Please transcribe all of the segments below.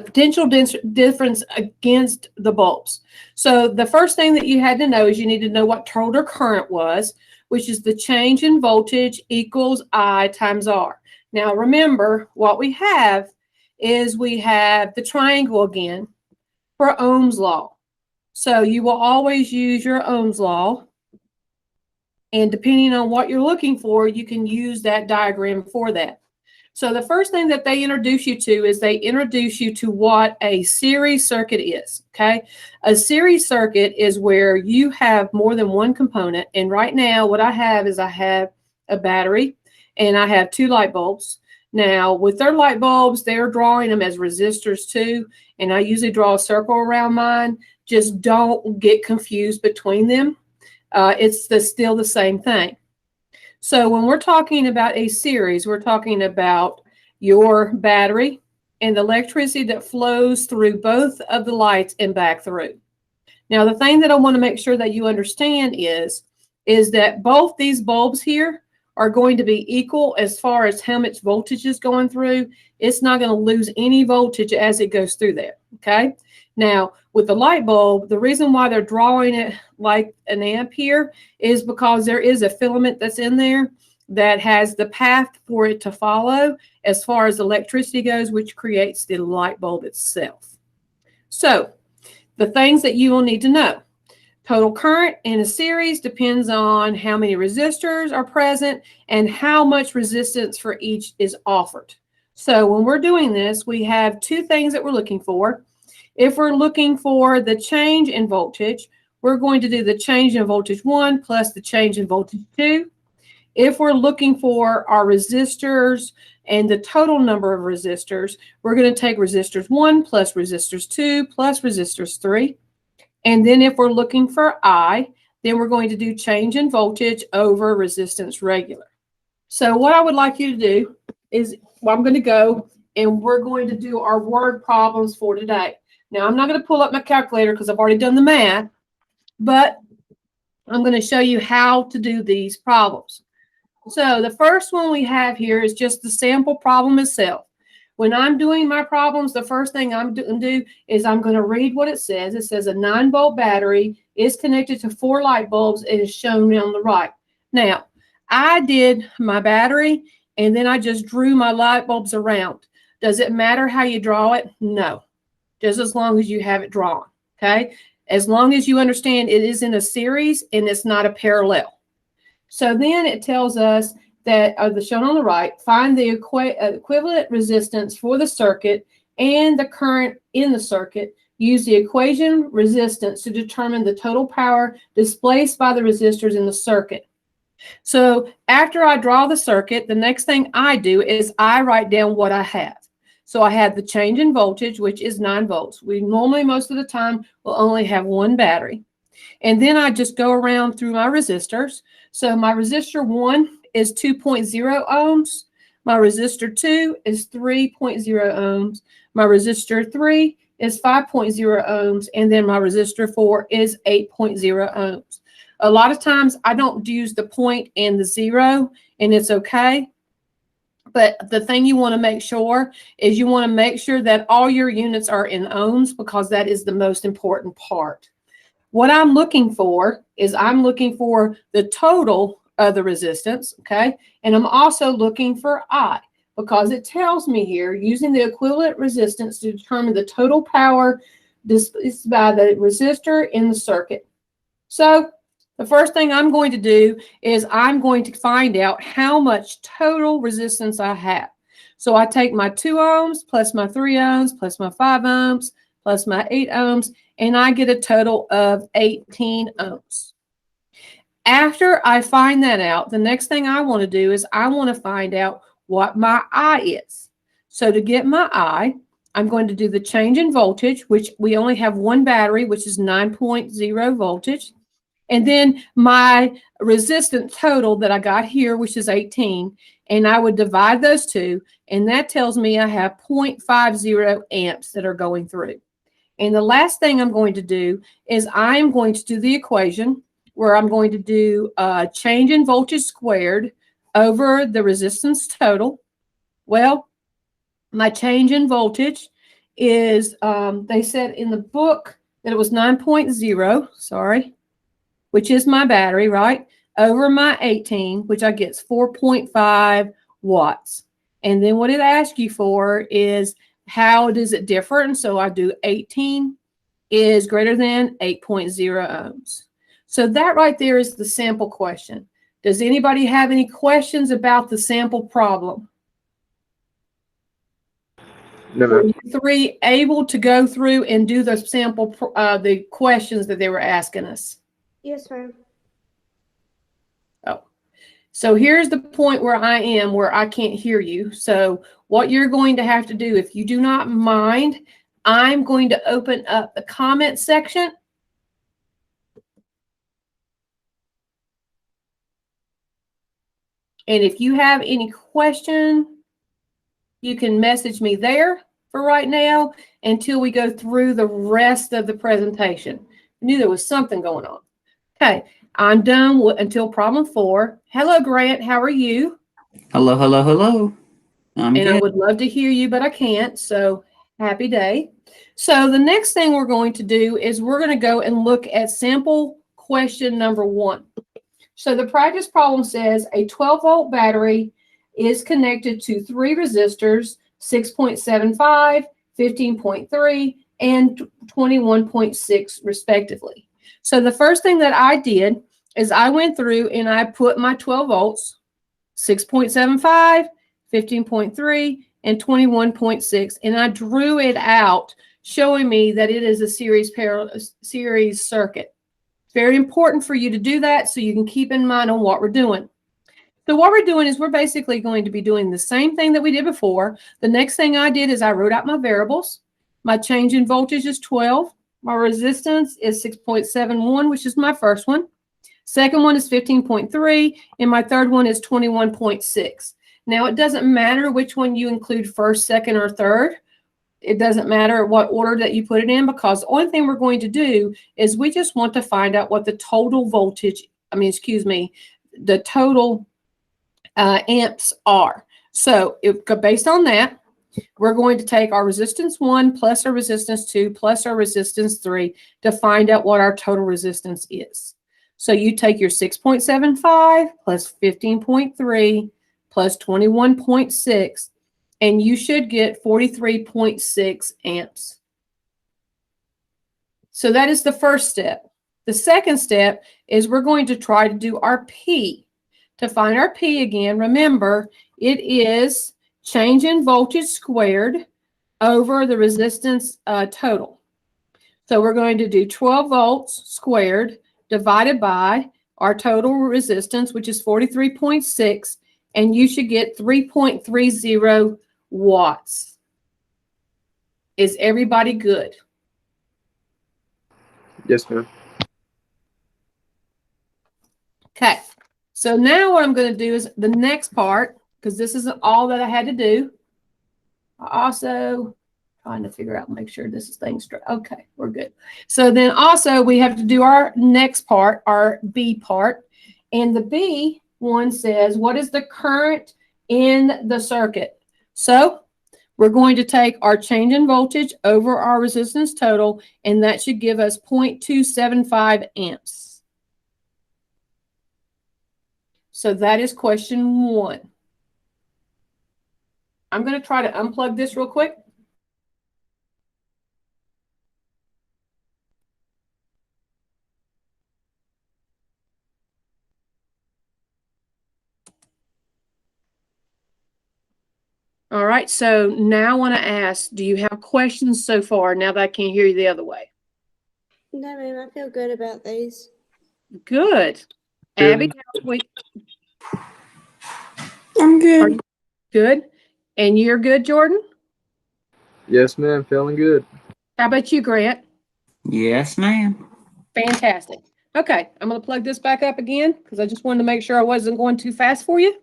potential difference against the bulbs. So the first thing that you had to know is you need to know what total current was, which is the change in voltage equals I times R. Now remember, what we have is we have the triangle again for Ohm's law. So you will always use your Ohm's law, and depending on what you're looking for, you can use that diagram for that. So the first thing that they introduce you to is they introduce you to what a series circuit is, okay? A series circuit is where you have more than one component, and right now what I have is I have a battery and I have two light bulbs. Now with their light bulbs, they're drawing them as resistors too, and I usually draw a circle around mine. Just don't get confused between them. It's still the same thing. So when we're talking about a series, we're talking about your battery and the electricity that flows through both of the lights and back through. Now, the thing that I want to make sure that you understand is that both these bulbs here are going to be equal as far as how much voltage is going through. It's not going to lose any voltage as it goes through there, okay? Now, with the light bulb, the reason why they're drawing it like an amp here is because there is a filament that's in there that has the path for it to follow as far as electricity goes, which creates the light bulb itself. So, the things that you will need to know. Total current in a series depends on how many resistors are present and how much resistance for each is offered. So when we're doing this, we have two things that we're looking for. If we're looking for the change in voltage, we're going to do the change in voltage 1 plus the change in voltage 2. If we're looking for our resistors and the total number of resistors, we're going to take resistors 1 plus resistors 2 plus resistors 3. And then if we're looking for I, then we're going to do change in voltage over resistance regular. So what I would like you to do is, well, I'm going to go and we're going to do our word problems for today. Now, I'm not going to pull up my calculator because I've already done the math, but I'm going to show you how to do these problems. So the first one we have here is just the sample problem itself. When I'm doing my problems, the first thing I'm going to do is I'm going to read what it says. It says a 9-volt battery is connected to 4 light bulbs and is shown on the right. Now, I did my battery and then I just drew my light bulbs around. Does it matter how you draw it? No. Just as long as you have it drawn, okay? As long as you understand it is in a series and it's not a parallel. So then it tells us that, shown on the right, find the equivalent resistance for the circuit and the current in the circuit. Use the equation resistance to determine the total power displaced by the resistors in the circuit. So after I draw the circuit, the next thing I do is I write down what I have. So I have the change in voltage, which is 9 volts. We normally, most of the time, will only have one battery. And then I just go around through my resistors. So my resistor 1 is 2.0 ohms. My resistor 2 is 3.0 ohms. My resistor 3 is 5.0 ohms. And then my resistor 4 is 8.0 ohms. A lot of times I don't use the point and the 0, and it's okay. But the thing you want to make sure is you want to make sure that all your units are in ohms, because that is the most important part. What I'm looking for is I'm looking for the total of the resistance, okay? And I'm also looking for I, because it tells me here, using the equivalent resistance to determine the total power displayed by the resistor in the circuit. So the first thing I'm going to do is I'm going to find out how much total resistance I have. So I take my 2 ohms plus my 3 ohms plus my 5 ohms plus my 8 ohms, and I get a total of 18 ohms. After I find that out, the next thing I want to do is I want to find out what my I is. So to get my I, I'm going to do the change in voltage, which we only have one battery, which is 9.0 voltage. And then my resistance total that I got here, which is 18, and I would divide those two, and that tells me I have 0.50 amps that are going through. And the last thing I'm going to do is I'm going to do the equation where I'm going to do change in voltage squared over the resistance total. Well, my change in voltage is, they said in the book that it was 9.0, sorry, which is my battery, right? Over my 18, which I get 4.5 watts. And then what it asks you for is how does it differ? And so I do 18 is greater than 8.0 ohms. So that right there is the sample question. Does anybody have any questions about the sample problem? No, Were ma'am. you three able to go through and do the sample, the questions that they were asking us? Yes, ma'am. Oh, so here's the point where I can't hear you. So what you're going to have to do, if you do not mind, I'm going to open up the comment section. And if you have any question, you can message me there for right now until we go through the rest of the presentation. I knew there was something going on. Okay, I'm done until problem 4. Hello, Grant. How are you? Hello, hello, hello. I'm And good. I would love to hear you, but I can't. So happy day. So the next thing we're going to do is we're going to go and look at sample question number 1. So the practice problem says a 12-volt battery is connected to 3 resistors, 6.75, 15.3, and 21.6 respectively. So the first thing that I did is I went through and I put my 12 volts, 6.75, 15.3, and 21.6, and I drew it out, showing me that it is a series circuit. It's very important for you to do that so you can keep in mind on what we're doing. So what we're doing is we're basically going to be doing the same thing that we did before. The next thing I did is I wrote out my variables. My change in voltage is 12. My resistance is 6.71, which is my first one. Second one is 15.3, and my third one is 21.6. Now, it doesn't matter which one you include first, second, or third. It doesn't matter what order that you put it in, because the only thing we're going to do is we just want to find out what the total voltage, the total amps are. So based on that, we're going to take our resistance 1 plus our resistance 2 plus our resistance 3 to find out what our total resistance is. So you take your 6.75 plus 15.3 plus 21.6, and you should get 43.6 amps. So that is the first step. The second step is we're going to try to do our P. To find our P again, remember, it is change in voltage squared over the resistance total. So we're going to do 12 volts squared divided by our total resistance, which is 43.6, and you should get 3.30 watts. Is everybody good? Yes, ma'am. Okay. So now what I'm going to do is the next part, because this isn't all that I had to do. I also trying to figure out, make sure this is things straight. Okay, we're good. So then also we have to do our next part, our B part. And the B one says, what is the current in the circuit? So we're going to take our change in voltage over our resistance total, and that should give us 0.275 amps. So that is question 1. I'm going to try to unplug this real quick. All right, so now I want to ask, do you have questions so far now that I can't hear you the other way? No, ma'am, I feel good about these. Good. Abby, how's we? I'm good. Are you good? And you're good, Jordan? Yes, ma'am. Feeling good. How about you, Grant? Yes, ma'am. Fantastic. Okay, I'm going to plug this back up again because I just wanted to make sure I wasn't going too fast for you.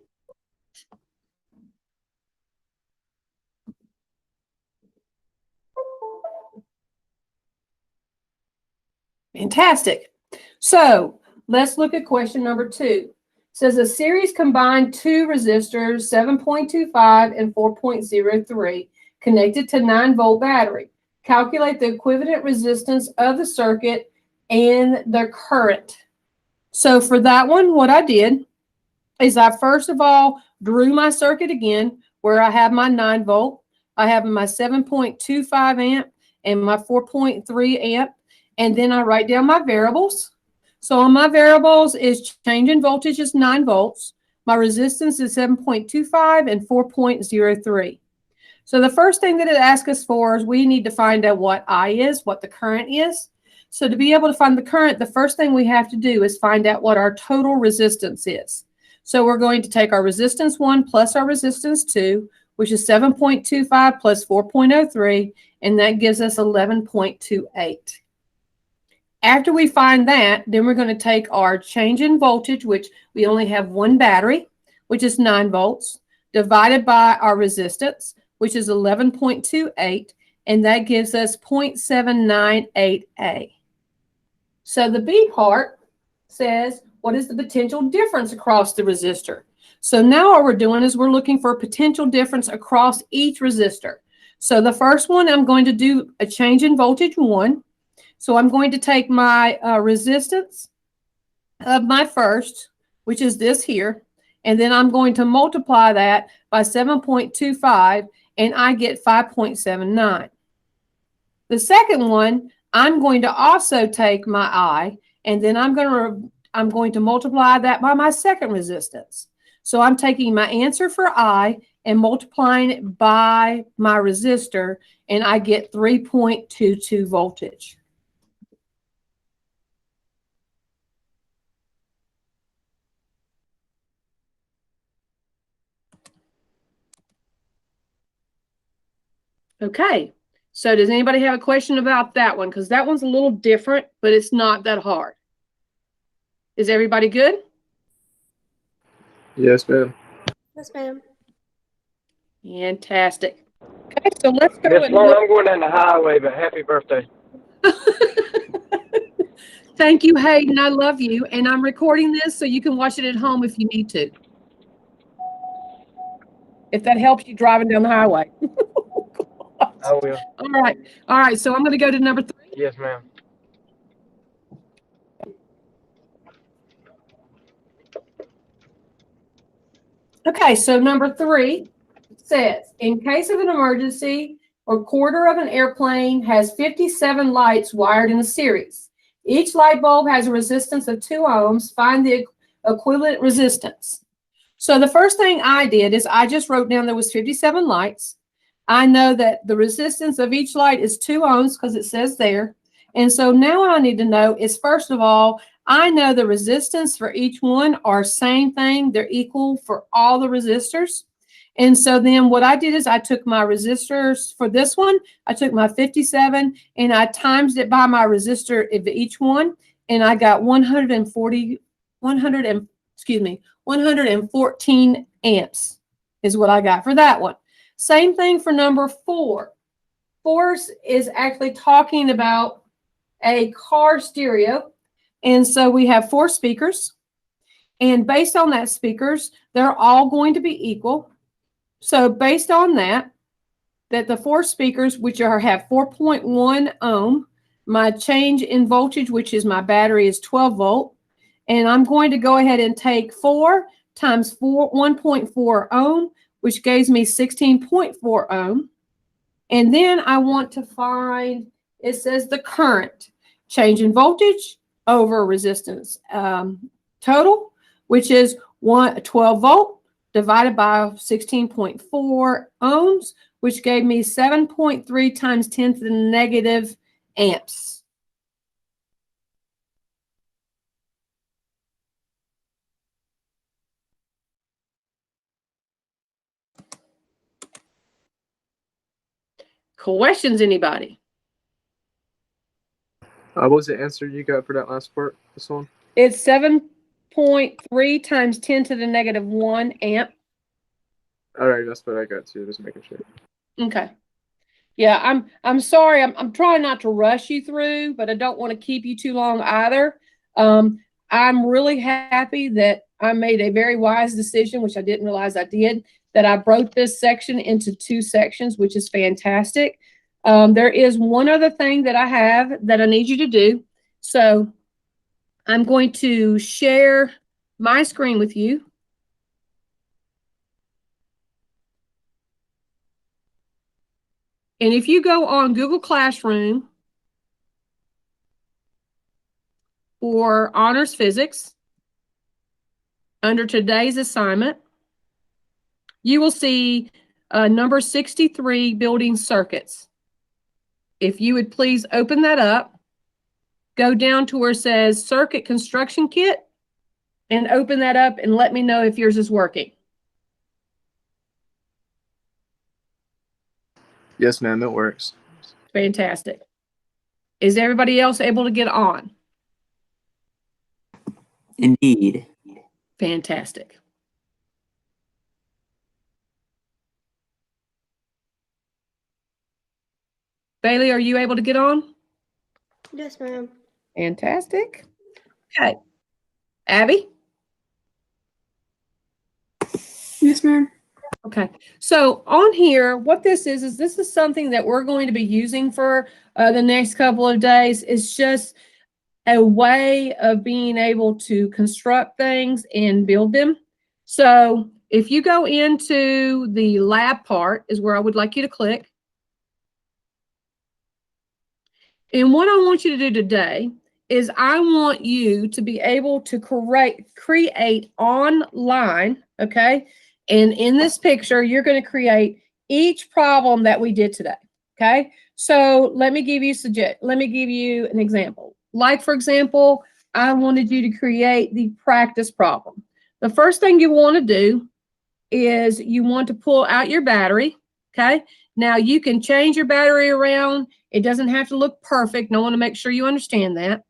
Fantastic. So let's look at question number 2. It says a series combined 2 resistors, 7.25 and 4.03, connected to 9-volt battery. Calculate the equivalent resistance of the circuit and the current. So for that one, what I did is I first of all drew my circuit again where I have my 9-volt, I have my 7.25 amp and my 4.3 amp, and then I write down my variables. So on my variables is change in voltage is 9 volts. My resistance is 7.25 and 4.03. So the first thing that it asks us for is we need to find out what I is, what the current is. So to be able to find the current, the first thing we have to do is find out what our total resistance is. So we're going to take our resistance 1 plus our resistance 2, which is 7.25 plus 4.03, and that gives us 11.28. After we find that, then we're going to take our change in voltage, which we only have one battery, which is 9 volts, divided by our resistance, which is 11.28, and that gives us 0.798A. So the B part says, what is the potential difference across the resistor? So now what we're doing is we're looking for a potential difference across each resistor. So the first one, I'm going to do a change in voltage 1. So I'm going to take my resistance of my first, which is this here, and then I'm going to multiply that by 7.25, and I get 5.79. The second one, I'm going to also take my I, and then I'm going to multiply that by my second resistance. So I'm taking my answer for I and multiplying it by my resistor, and I get 3.22 voltage. Okay, so does anybody have a question about that one? Because that one's a little different, but it's not that hard. Is everybody good? Yes, ma'am. Yes, ma'am. Fantastic. Okay, so let's go. Miss Lauren, I'm going down the highway, but happy birthday. Thank you, Hayden. I love you. And I'm recording this so you can watch it at home if you need to. If that helps you driving down the highway. I will. All right. All right. So I'm going to go to number 3. Yes, ma'am. Okay. So number 3 says, in case of an emergency, a quarter of an airplane has 57 lights wired in a series. Each light bulb has a resistance of 2 ohms. Find the equivalent resistance. So the first thing I did is I just wrote down there was 57 lights. I know that the resistance of each light is 2 ohms because it says there. And so now what I need to know is, first of all, I know the resistance for each one are same thing. They're equal for all the resistors. And so then what I did is I took my resistors for this one. I took my 57 and I times it by my resistor of each one. And I got 114 amps is what I got for that one. Same thing for number 4. 4 is actually talking about a car stereo. And so we have 4 speakers. And based on that speakers, they're all going to be equal. So based on that the 4 speakers, which have 4.1 ohm, my change in voltage, which is my battery, is 12 volt. And I'm going to go ahead and take 4 times 1.4 ohm, which gives me 16.4 ohm. And then I want to find, it says the current, change in voltage over resistance total, which is 12 volt divided by 16.4 ohms, which gave me 7.3 times 10 to the negative amps. Questions, anybody? What was the answer you got for that last part? This one? It's 7.3 times 10 to the negative 1 amp. All right, that's what I got too. Just making sure. Okay. Yeah, I'm sorry. I'm trying not to rush you through, but I don't want to keep you too long either. I'm really happy that I made a very wise decision, which I didn't realize I did, that I broke this section into 2 sections, which is fantastic. There is one other thing that I have that I need you to do. So I'm going to share my screen with you. And if you go on Google Classroom for Honors Physics, under today's assignment, you will see number 63, Building Circuits. If you would please open that up, go down to where it says Circuit Construction Kit, and open that up and let me know if yours is working. Yes, ma'am, it works. Fantastic. Is everybody else able to get on? Indeed. Fantastic. Bailey, are you able to get on? Yes, ma'am. Fantastic. Okay. Abby? Yes, ma'am. Okay. So on here, what this is this is something that we're going to be using for the next couple of days. It's just a way of being able to construct things and build them. So if you go into the lab part is where I would like you to click. And what I want you to do today is I want you to be able to create online, okay? And in this picture, you're going to create each problem that we did today, okay? So let me give you an example. Like, for example, I wanted you to create the practice problem. The first thing you want to do is you want to pull out your battery, okay? Now, you can change your battery around. It doesn't have to look perfect. I want to make sure you understand that.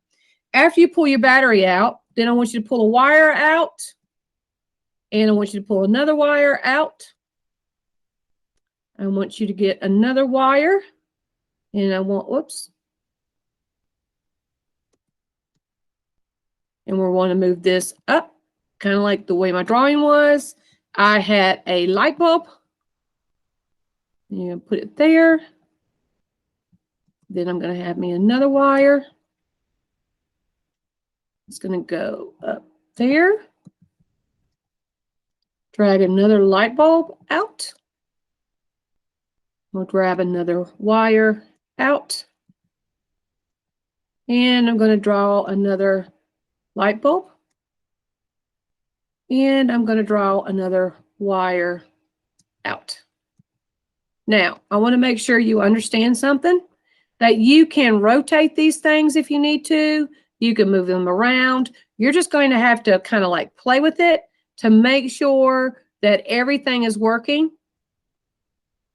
After you pull your battery out, then I want you to pull a wire out. And I want you to pull another wire out. I want you to get another wire. And I want, whoops. And we want to move this up, kind of like the way my drawing was. I had a light bulb. You put it there. Then I'm going to have me another wire. It's going to go up there. Drag another light bulb out. We'll grab another wire out. And I'm going to draw another light bulb. And I'm going to draw another wire out. Now, I want to make sure you understand something, that you can rotate these things if you need to. You can move them around. You're just going to have to kind of like play with it to make sure that everything is working.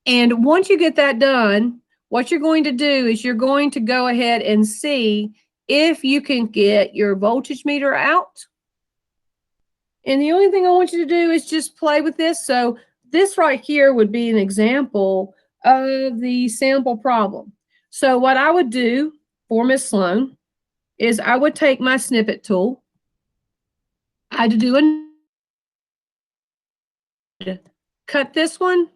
And once you get that done, what you're going to do is you're going to go ahead and see if you can get your voltage meter out. And the only thing I want you to do is just play with this. So this right here would be an example of the sample problem. So what I would do for Miss Sloan is I would take my snippet tool. I'd do cut this one,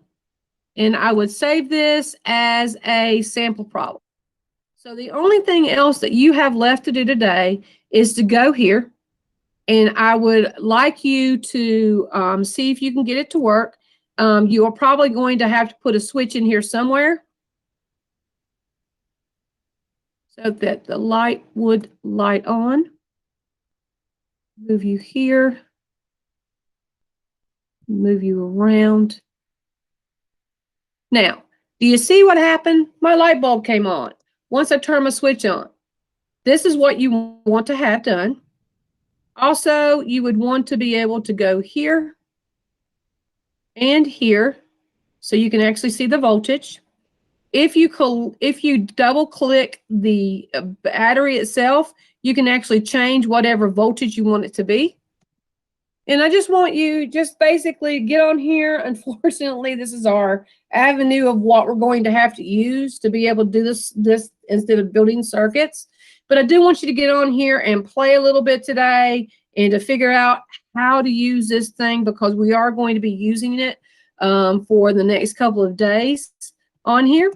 and I would save this as a sample problem. So the only thing else that you have left to do today is to go here, and I would like you to see if you can get it to work. You are probably going to have to put a switch in here somewhere so that the light would light on. Move you here. Move you around. Now, do you see what happened? My light bulb came on once I turned my switch on. This is what you want to have done. Also, you would want to be able to go here and here so you can actually see the voltage. If you double click the battery itself, you can actually change whatever voltage you want it to be. And I just want you just basically get on here. Unfortunately, this is our avenue of what we're going to have to use to be able to do this instead of building circuits. But I do want you to get on here and play a little bit today and to figure out how to use this thing, because we are going to be using it for the next couple of days on here.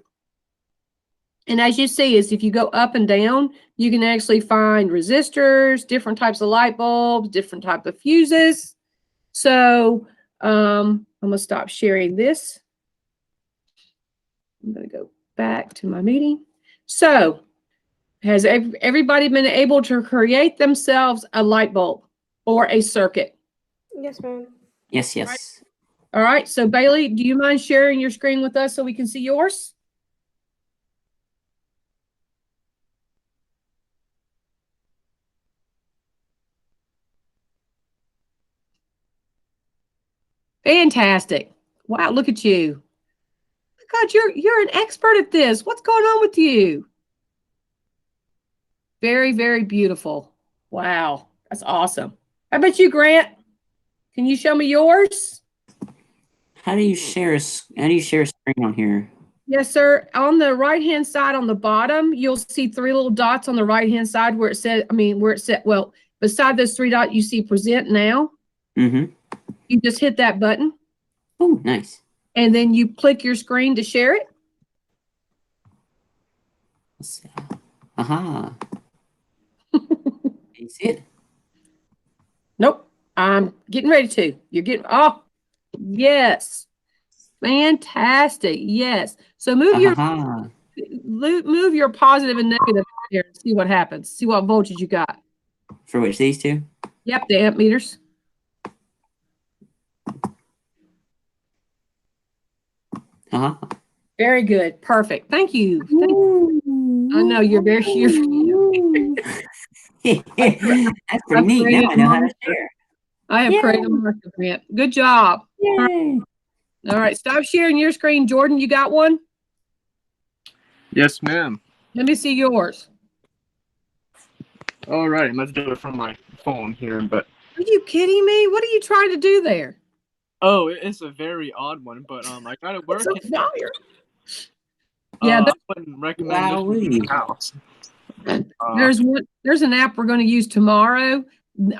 And as you see, is if you go up and down, you can actually find resistors, different types of light bulbs, different type of fuses. So I'm going to stop sharing this. I'm going to go back to my meeting. So has everybody been able to create themselves a light bulb or a circuit? Yes, ma'am. Yes, yes. All right. So Bailey, do you mind sharing your screen with us so we can see yours? Fantastic. Wow, look at you. God, you're an expert at this. What's going on with you? Very, very beautiful. Wow, that's awesome. How about you, Grant? Can you show me yours? How do you share a screen on here? Yes, sir. On the right-hand side on the bottom, you'll see three little dots on the right-hand side where it said, well, beside those three dots, you see present now. Mm-hmm. You just hit that button. Oh, nice. And then you click your screen to share it. Let's see. Aha. You see it? Nope. I'm getting ready to. You're getting, oh, yes. Fantastic. Yes. So move your positive and negative here and see what happens. See what voltage you got. For which, these two? Yep, the amp meters. Uh-huh. Very good. Perfect. Thank you. Thank you. I know you're very That's pretty neat. Now I know how to share. I have prayed on my Grant. Good job. Yay. All right. Stop sharing your screen. Jordan, you got one? Yes, ma'am. Let me see yours. All right, let's do it from my phone here. But Are you kidding me? What are you trying to do there? oh, it's a very odd one. But I got it working. It's on fire. Yeah, I wouldn't recommend this in the house. there's an app we're going to use tomorrow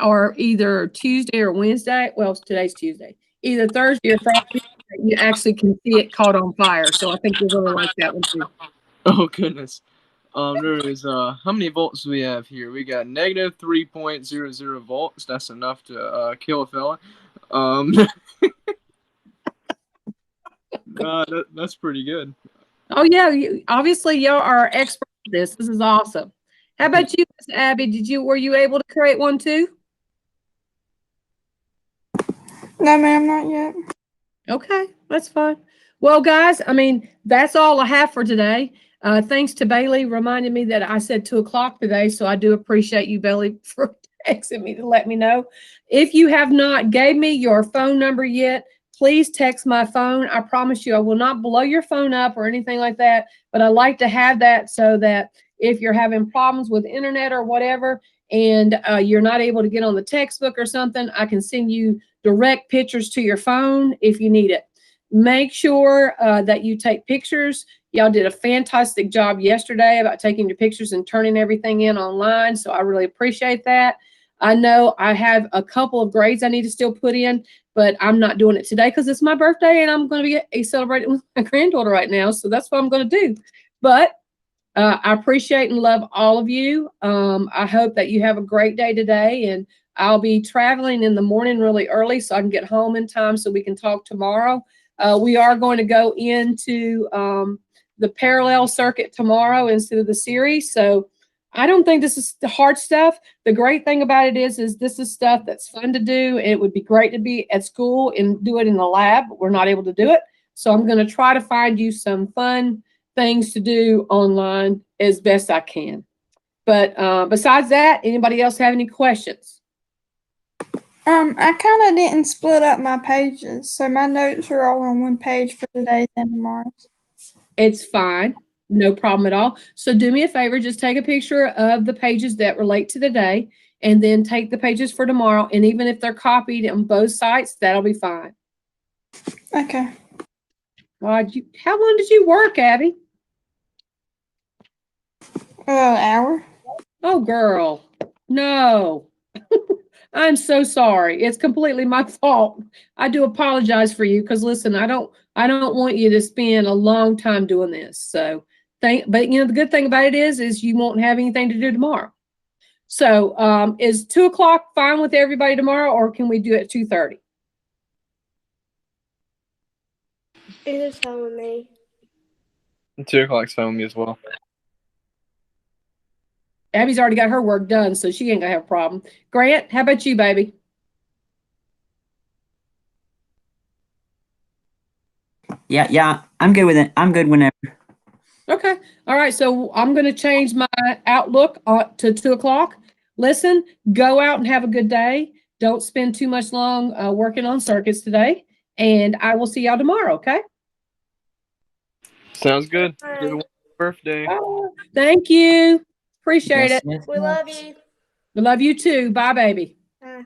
or either Tuesday or Wednesday. Well, today's Tuesday. Either Thursday or Friday. You actually can see it caught on fire. So I think you'll really like that one too. Oh goodness. There is how many volts do we have here? We got negative 3.00 volts. That's enough to kill a fella. That's pretty good. Oh yeah, obviously y'all are experts at this. This is awesome. How about you, Miss Abby? Were you able to create one too? No, ma'am, not yet. Okay, that's fine. Well, guys, I mean, that's all I have for today. Thanks to Bailey reminding me that I said 2 o'clock today, so I do appreciate you, Bailey, for texting me to let me know. If you have not gave me your phone number yet, please text my phone. I promise you I will not blow your phone up or anything like that, but I like to have that so that if you're having problems with internet or whatever, and you're not able to get on the textbook or something, I can send you direct pictures to your phone if you need it. Make sure that you take pictures. Y'all did a fantastic job yesterday about taking your pictures and turning everything in online, so I really appreciate that. I know I have a couple of grades I need to still put in, but I'm not doing it today because it's my birthday and I'm going to be celebrating with my granddaughter right now, so that's what I'm going to do. But I appreciate and love all of you. I hope that you have a great day today, and I'll be traveling in the morning really early so I can get home in time so we can talk tomorrow. We are going to go into the parallel circuit tomorrow instead of the series. So I don't think this is the hard stuff. The great thing about it is this is stuff that's fun to do. It would be great to be at school and do it in the lab, but we're not able to do it. So I'm going to try to find you some fun things to do online as best I can. But besides that, anybody else have any questions? I kind of didn't split up my pages, so my notes are all on one page for today and tomorrow's. It's fine. No problem at all. So do me a favor, just take a picture of the pages that relate to the day and then take the pages for tomorrow. And even if they're copied on both sites, that'll be fine. Okay. How long did you work, Abby? An hour. Oh, girl. No. I'm so sorry. It's completely my fault. I do apologize for you because listen, I don't want you to spend a long time doing this. So but the good thing about it is you won't have anything to do tomorrow. So is 2:00 fine with everybody tomorrow, or can we do it at 2:30? Either's fine with me. 2 o'clock's fine with me as well. Abby's already got her work done, so she ain't gonna have a problem. Grant, how about you, baby? Yeah, I'm good with it. I'm good whenever. Okay. All right. So I'm going to change my outlook to 2:00. Listen, go out and have a good day. Don't spend too much long working on circuits today. And I will see y'all tomorrow. Okay. Sounds good. All right. Good birthday. Thank you. Appreciate Yes, it. yes, We love yes. you. We love you too. Bye, baby. Bye.